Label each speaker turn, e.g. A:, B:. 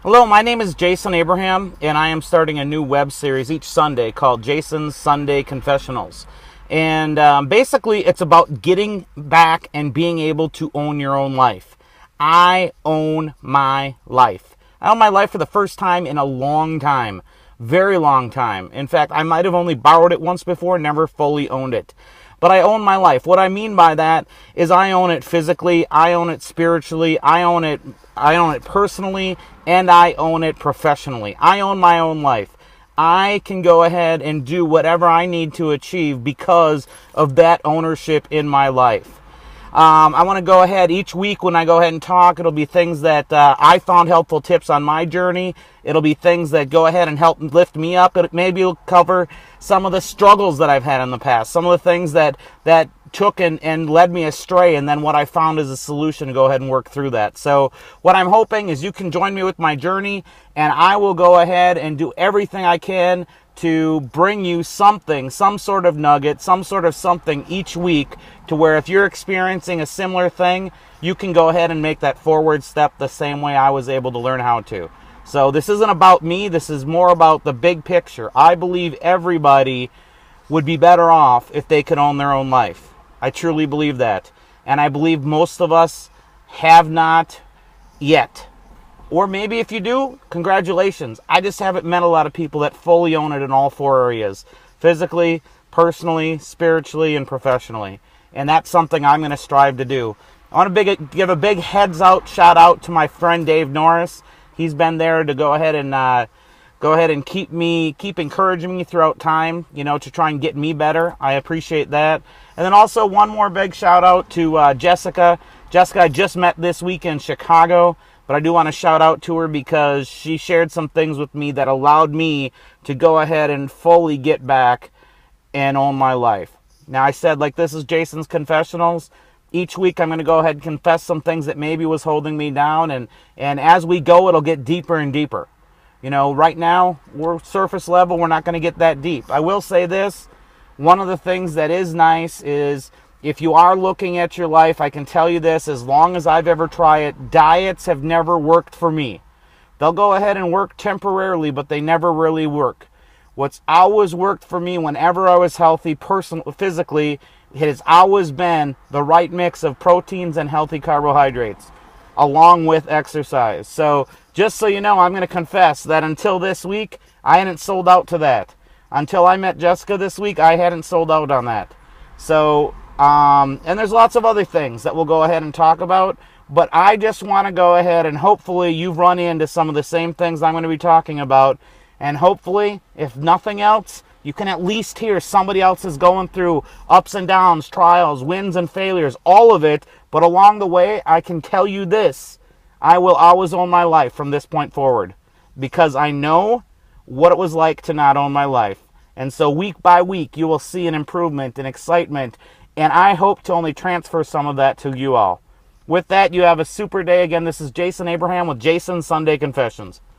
A: Hello, my name is Jason Abraham, and I am starting a new web series each Sunday called Jason's Sunday Confessionals. And basically, it's about getting back and being able to own your own life. I own my life. I own my life for the first time in a long time. Very long time. In fact, I might have only borrowed it once before, never fully owned it. But I own my life. What I mean by that is I own it physically, I own it spiritually, I own it personally, and I own it professionally. I own my own life. I can go ahead and do whatever I need to achieve because of that ownership in my life. I want to go ahead each week when I go ahead and talk. It'll be things that I found helpful tips on my journey. It'll be things that go ahead and help lift me up. Maybe it'll cover some of the struggles that I've had in the past, some of the things that took and led me astray, and then what I found as a solution to go ahead and work through that. So what I'm hoping is you can join me with my journey, and I will go ahead and do everything I can to bring you something, some sort of nugget, some sort of something each week to where if you're experiencing a similar thing, you can go ahead and make that forward step the same way I was able to learn how to. So this isn't about me. This is more about the big picture. I believe everybody would be better off if they could own their own life. I truly believe that. And I believe most of us have not yet. Or maybe if you do, congratulations. I just haven't met a lot of people that fully own it in all four areas. Physically, personally, spiritually, and professionally. And that's something I'm going to strive to do. I want to give a big heads out, shout out to my friend Dave Norris. He's been there to go ahead and keep encouraging me throughout time, to try and get me better. I appreciate that. And then also one more big shout out to Jessica. Jessica, I just met this week in Chicago. But I do want to shout out to her because she shared some things with me that allowed me to go ahead and fully get back and own my life. Now, I said, this is Jason's Confessionals. Each week I'm going to go ahead and confess some things that maybe was holding me down. And as we go, it'll get deeper and deeper. Right now, we're surface level. We're not going to get that deep. I will say this. One of the things that is nice is if you are looking at your life, I can tell you this, as long as I've ever tried it, diets have never worked for me. They'll go ahead and work temporarily, but they never really work. What's always worked for me whenever I was healthy, physically, it has always been the right mix of proteins and healthy carbohydrates, along with exercise. So just so you know, I'm going to confess that until this week, I hadn't sold out to that. Until I met Jessica this week, I hadn't sold out on that. So and there's lots of other things that we'll go ahead and talk about, but I just want to go ahead and hopefully you've run into some of the same things I'm going to be talking about, and hopefully, if nothing else, you can at least hear somebody else is going through ups and downs, trials, wins and failures, all of it, but along the way, I can tell you this, I will always own my life from this point forward, because I know what it was like to not own my life. And so week by week, you will see an improvement and excitement. And I hope to only transfer some of that to you all. With that, you have a super day. Again, this is Jason Abraham with Jason's Sunday Confessions.